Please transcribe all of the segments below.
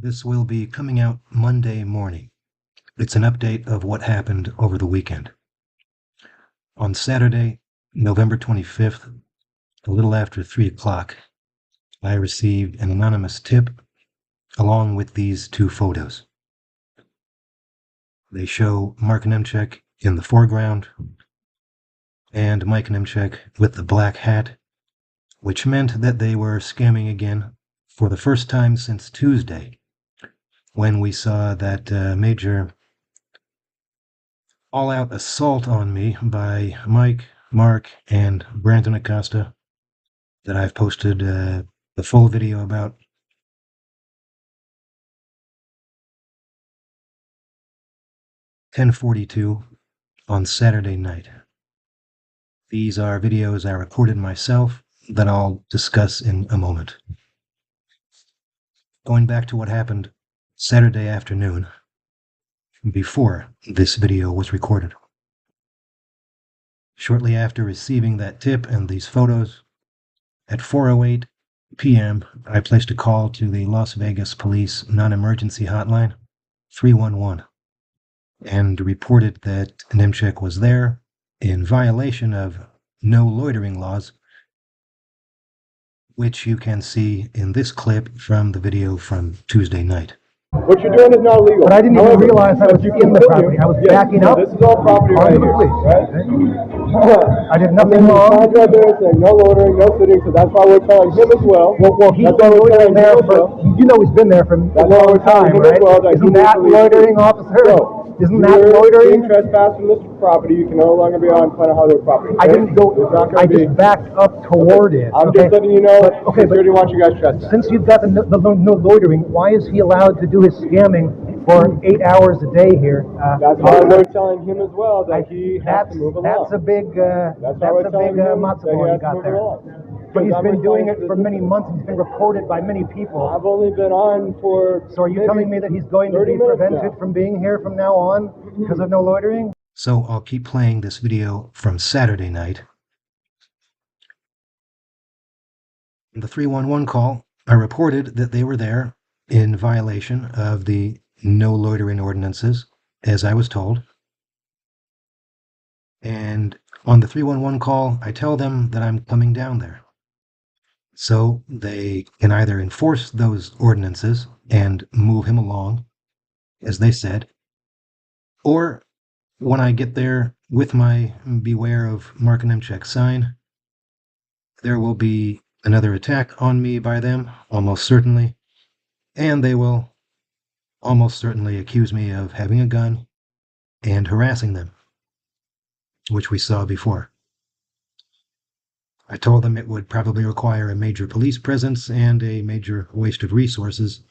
This will be coming out Monday morning. It's an update of what happened over the weekend. On Saturday, November 25th, a little after 3 o'clock, I received an anonymous tip along with these two photos. They show Mark Niemczyk in the foreground and Mike Niemczyk with the black hat, which meant that they were scamming again for the first time since Tuesday, when we saw that major all-out assault on me by Mike, Mark, and Brandon Acosta that I've posted the full video about. "10:42 on Saturday night. These are videos I recorded myself that I'll discuss in a moment. Going back to what happened Saturday afternoon, before this video was recorded. Shortly after receiving that tip and these photos, at 4:08 p.m., I placed a call to the Las Vegas Police non-emergency hotline, 311, and reported that Niemczyk was there in violation of no loitering laws, which you can see in this clip from the video from Tuesday night. What you're doing is not legal. But I didn't even realize I was in the property. I was backing up. This is all property right to the here. police. Right? I did nothing wrong. Signs right there saying no loitering, no sitting, so that's why we're telling him as well. Well, he's been loitering there for, you know he's been there for a long time, right? Isn't that loitering, officer? Isn't that loitering? You're trespassing this property. You can no longer be on Planet Hollywood property. I didn't go, I just backed up toward it. I'm just letting you know, security wants you guys trespassing. Since you've got the no loitering, why is he allowed to do his scamming for 8 hours a day here? That's why we're telling him as well that he has to move along. That's a big matzo ball you got there. But he's been doing it for many months. He's been reported by many people. I've only been on for... So are you telling me that he's going to be prevented from being here from now on because of no loitering? So I'll keep playing this video from Saturday night. In the 311 call, I reported that they were there in violation of the no loitering ordinances, as I was told. And on the 311 call, I tell them that I'm coming down there. So they can either enforce those ordinances and move him along, as they said, or when I get there with my Beware of Mark Niemczyk sign, there will be another attack on me by them, almost certainly, and they will almost certainly accuse me of having a gun and harassing them, which we saw before. I told them it would probably require a major police presence and a major waste of resources.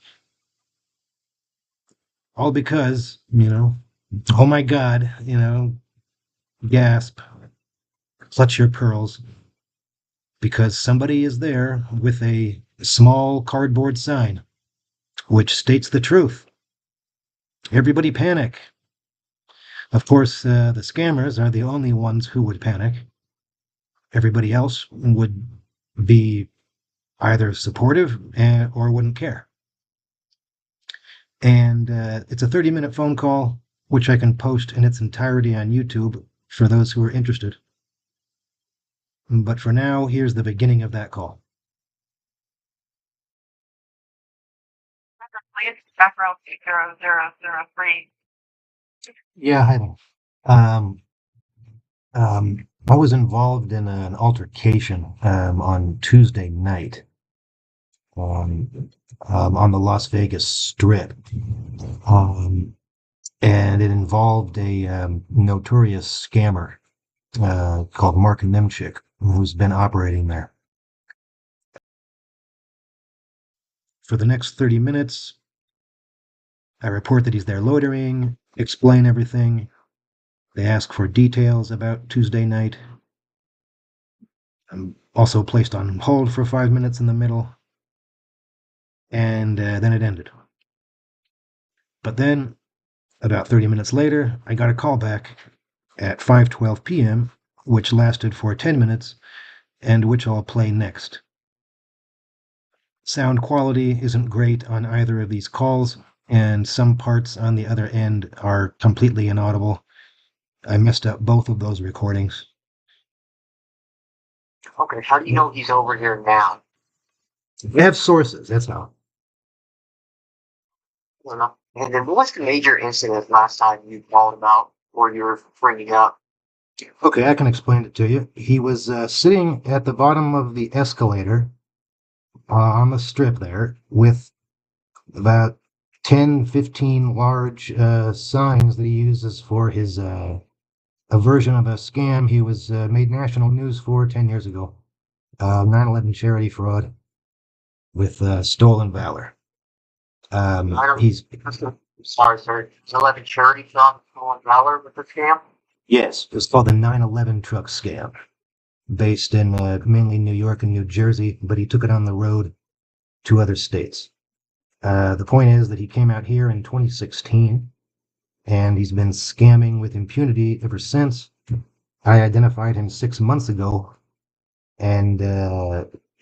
All because, oh my God, gasp, clutch your pearls, because somebody is there with a small cardboard sign which states the truth. Everybody panic. Of course, the scammers are the only ones who would panic. Everybody else would be either supportive or wouldn't care. And it's a 30-minute phone call, which I can post in its entirety on YouTube for those who are interested. But for now, here's the beginning of that call. Please, back row 0003. Yeah, hi there. I was involved in an altercation on Tuesday night on the Las Vegas Strip, and it involved a notorious scammer called Mark Niemczyk, who's been operating there. For the next 30 minutes, I report that he's there loitering, explain everything. They ask for details about Tuesday night. I'm also placed on hold for 5 minutes in the middle. And then it ended. But then, about 30 minutes later, I got a call back at 5:12 p.m., which lasted for 10 minutes, and which I'll play next. Sound quality isn't great on either of these calls, and some parts on the other end are completely inaudible. I messed up both of those recordings. Okay, how do you know he's over here now? I have sources, that's how. I don't know. And then what was the major incident last time you called about or you were bringing up? Okay, I can explain it to you. He was sitting at the bottom of the escalator on the strip there with about 10, 15 large signs that he uses for his a version of a scam he was made national news for 10 years ago. 9/11 charity fraud with stolen valor. He's Sorry, sir. 11 charity from Stolen Valor with the scam? Yes, it's called the 9/11 truck scam, based in mainly New York and New Jersey, but he took it on the road to other states. The point is that he came out here in 2016, and he's been scamming with impunity ever since. I identified him 6 months ago and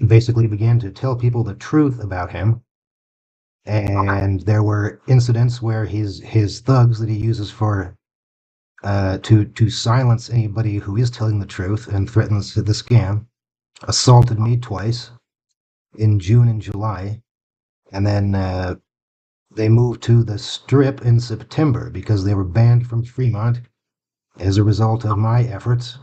basically began to tell people the truth about him. And there were incidents where his thugs that he uses for to silence anybody who is telling the truth and threatens the scam assaulted me twice in June and July, and then they moved to the Strip in September because they were banned from Fremont as a result of my efforts.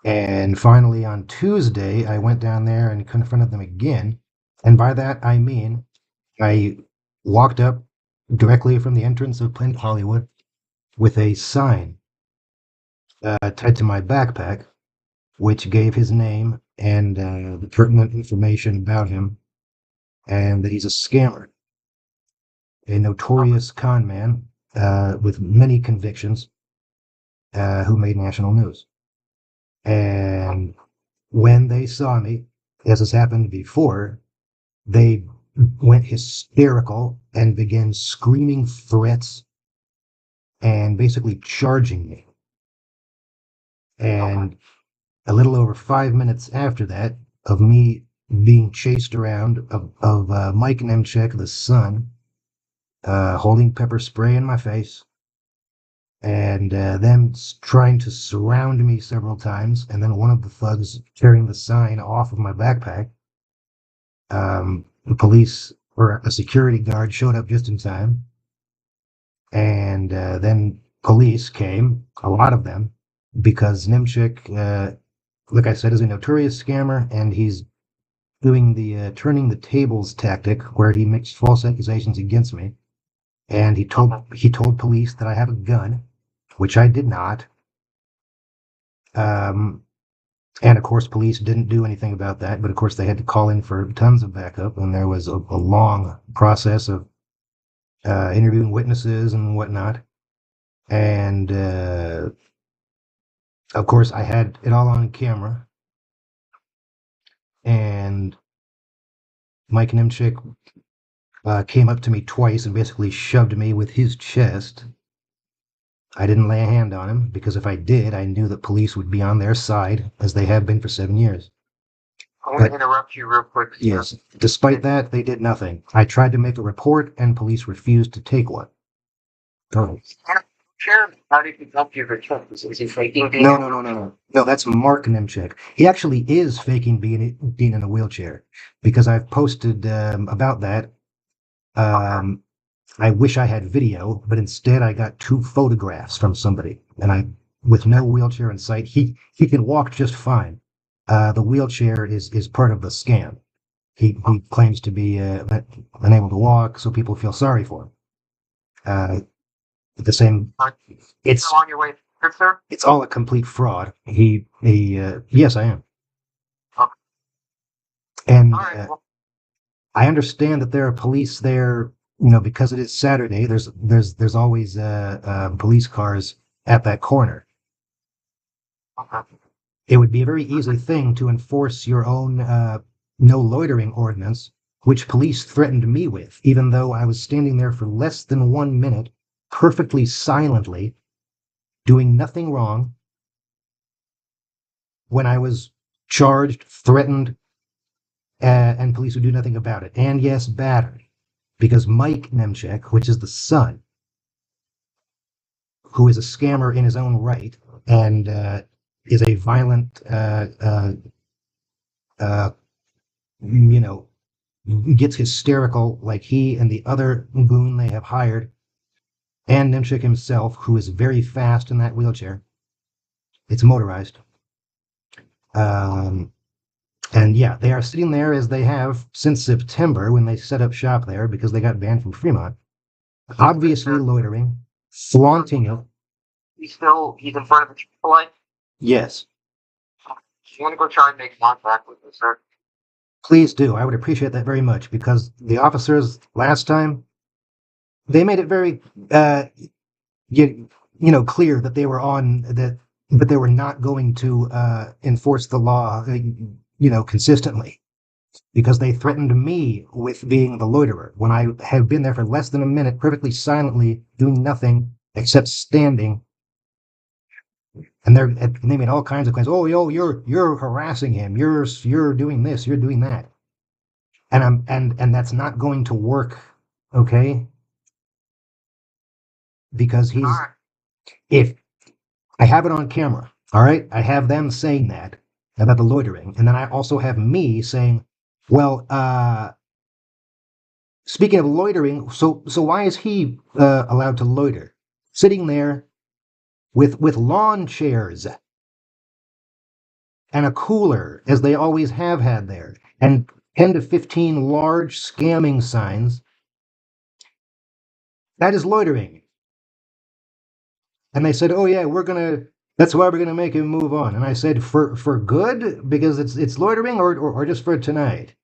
And finally, on Tuesday, I went down there and confronted them again. And by that, I mean I walked up directly from the entrance of Planet Hollywood with a sign tied to my backpack, which gave his name and the pertinent information about him, and that he's a scammer, a notorious con man with many convictions who made national news. And when they saw me, as has happened before, they went hysterical and began screaming threats and basically charging me. And a little over 5 minutes after that, of me being chased around, of Mike Niemczyk, the son, holding pepper spray in my face, and them trying to surround me several times, and then one of the thugs tearing the sign off of my backpack. The police or a security guard showed up just in time, and then police came, a lot of them, because Niemczyk, like I said, is a notorious scammer, and he's doing the turning the tables tactic where he makes false accusations against me. And he told police that I have a gun, which I did not. Um, and of course, police didn't do anything about that. But of course, they had to call in for tons of backup, and there was a long process of interviewing witnesses and whatnot. And of course, I had it all on camera. And Mike Niemczyk came up to me twice and basically shoved me with his chest. I didn't lay a hand on him because if I did, I knew that police would be on their side, as they have been for 7 years. I'm going to interrupt you real quick. Yes, despite that, they did nothing. I tried to make a report, and police refused to take one. Oh. Sure. How did he help you return? Is he faking being? No. No, that's Mark Niemczyk. He actually is faking being in a wheelchair because I've posted about that. I wish I had video, but instead I got 2 photographs from somebody, and with no wheelchair in sight, he can walk just fine. The wheelchair is part of the scam. He claims to be unable to walk, so people feel sorry for him. The same, it's on your way, sir. It's all a complete fraud. Yes, I am. Okay. And All right, well, I understand that there are police there. Because it is Saturday, there's always police cars at that corner. okay. It would be a very easy thing to enforce your own no loitering ordinance, which police threatened me with, even though I was standing there for less than 1 minute, perfectly silently, doing nothing wrong, when I was charged, threatened, and police would do nothing about it. And yes, battered, because Mike Niemczyk, which is the son, who is a scammer in his own right and is a violent, uh, you know, gets hysterical like he and the other goon they have hired, and Niemczyk himself, who is very fast in that wheelchair. It's motorized. Um, and yeah, they are sitting there as they have since September when they set up shop there because they got banned from Fremont. Obviously loitering, flaunting it. He's in front of the Chick-fil-A. Yes, You want to go try and make contact with him, sir? please do. I would appreciate that very much because the officers last time they made it very clear that they were on that, but they were not going to enforce the law, consistently, because they threatened me with being the loiterer when I had been there for less than a minute, perfectly silently, doing nothing except standing. And they made all kinds of claims. Oh, you're harassing him. You're doing this. You're doing that. And that's not going to work, okay? Because if I have it on camera, all right, I have them saying that about the loitering, and then I also have me saying, well, speaking of loitering, so why is he allowed to loiter, sitting there with lawn chairs and a cooler, as they always have had there, and 10 to 15 large scamming signs? That is loitering. And they said, oh yeah, that's why we're gonna make him move on. And I said, for good, because it's loitering, or just for tonight.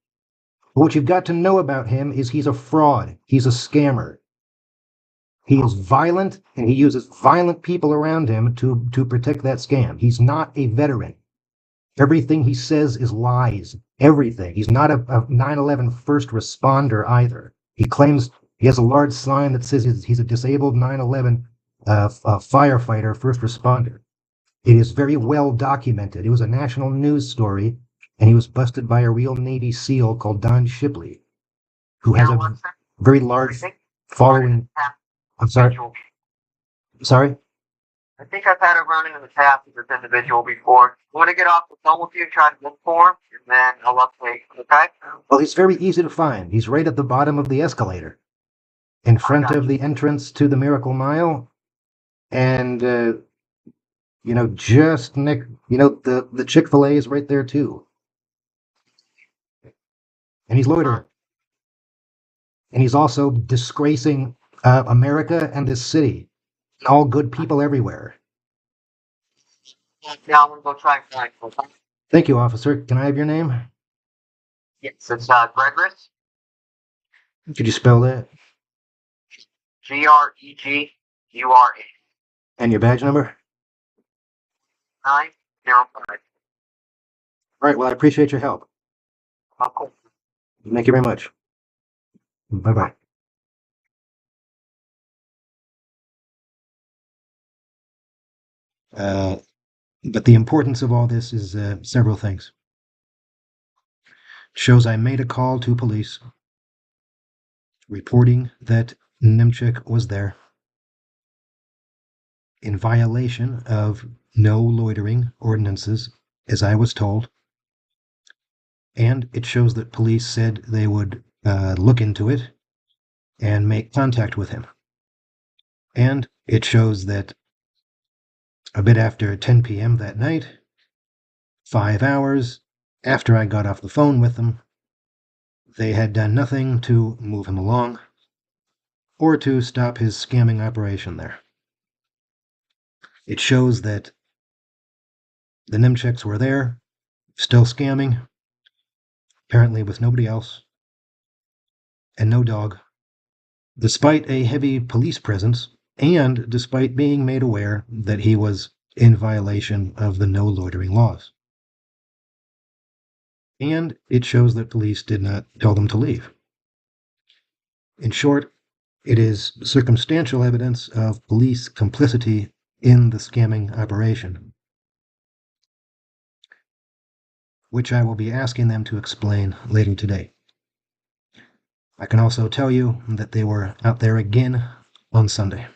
But what you've got to know about him is he's a fraud. He's a scammer. He is violent, and he uses violent people around him to protect that scam. He's not a veteran. Everything he says is lies. Everything. He's not a 9/11 first responder either. He claims he has a large sign that says he's a disabled 9/11 firefighter, first responder. It is very well documented. It was a national news story, and he was busted by a real Navy SEAL called Don Shipley, who has a very large following. I'm sorry. Sorry? I think I've had a run-in the past with this individual before. I want to get off the phone with you and try to look for him, and then I'll update, okay? Well, he's very easy to find. He's right at the bottom of the escalator, in front of the entrance to the Miracle Mile, and just Nick, the Chick-fil-A is right there too. And he's loitering. And he's also disgracing America and this city. And all good people everywhere. Now I'm going to go try and find him, okay? Thank you, officer. Can I have your name? Yes, it's Gregorus. Could you spell that? Gregura. And your badge number? 905. All right, well, I appreciate your help. Okay. Thank you very much. Bye-bye. But the importance of all this is several things. It shows I made a call to police reporting that Niemczyk was there in violation of no loitering ordinances, as I was told. And it shows that police said they would look into it and make contact with him. And it shows that a bit after 10 p.m. that night, 5 hours after I got off the phone with them, they had done nothing to move him along or to stop his scamming operation there. It shows that the Niemczyks were there, still scamming, apparently with nobody else, and no dog, despite a heavy police presence and despite being made aware that he was in violation of the no loitering laws. And it shows that police did not tell them to leave. In short, it is circumstantial evidence of police complicity in the scamming operation. which I will be asking them to explain later today. I can also tell you that they were out there again on Sunday.